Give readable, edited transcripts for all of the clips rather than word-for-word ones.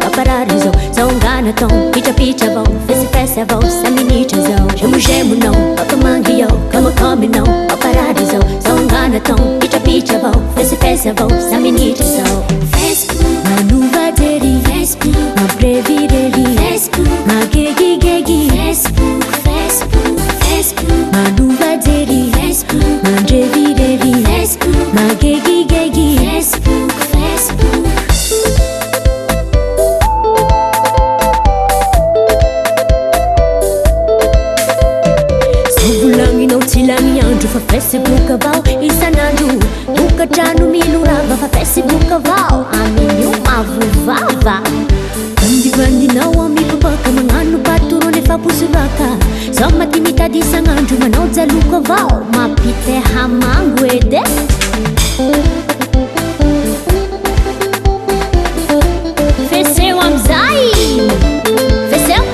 Papararizo, zongana tom, picha picha vo, fesi fesi vo, saminicha zo. Jemu jemu no, papamangiyo, kama no, papararizo, zongana tom, picha picha vo, fesi fesi vo, saminicha zo. Facebook, manuva deri, Facebook, ma brevi deri, Facebook, ma gegi gegi, Facebook, Facebook, Facebook, manuva deri, Facebook, ma brevi deri, Facebook, ma gegi gegi, Facebook, Facebook. Silangi andro fa Facebook avao isanandro tokatrano milorava fa Facebook avao amin'io mavovava vandivandinao amipapaka magnano batorona efa posoraka zao maty mitady isanandro manao jaloko avao mampite hamango edy feseo amizay feseo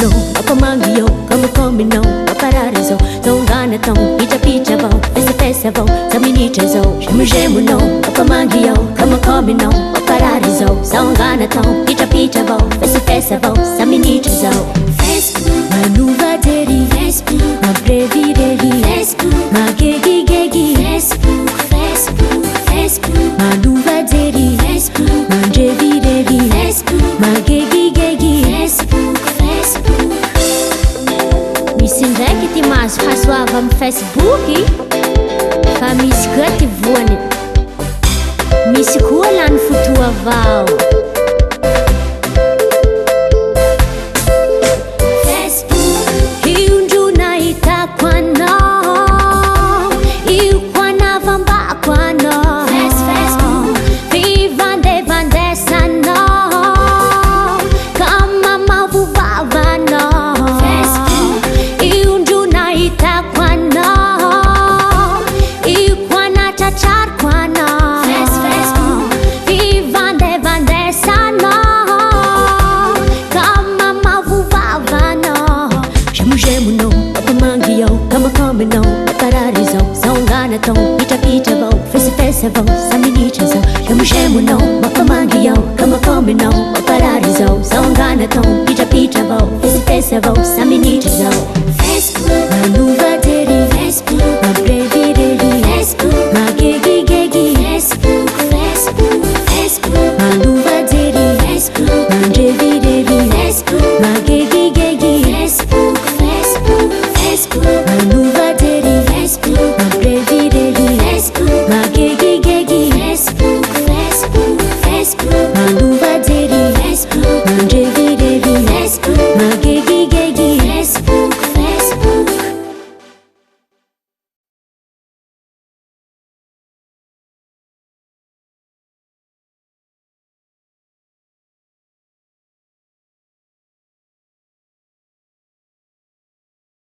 no, papamangiyo, kama no, papararizo, zongana tom, picha picha vo, fesi fesi vo, saminicha zo. Jemu no, papamangiyo, kama no, papararizo, zongana tom, picha picha vo, fesi fesi vo, saminicha zo. Facebook, manuva deri, Facebook, ma brevi deri, Facebook, ma gegi gegi, Facebook, Facebook, Facebook, manuva deri, Facebook, ma brevi deri, Facebook, ma gegi gegi, Facebook. Misy ndraiky ty mahazo hasoava amin'ny Facebook fa misy koa ty voany misy koa lany fotoa avao Facebook io ndro nahitako anao io koa navambako anao Facebook vivandevandesanao kama mavovava anao Jemu no, papamangiyo, kama no.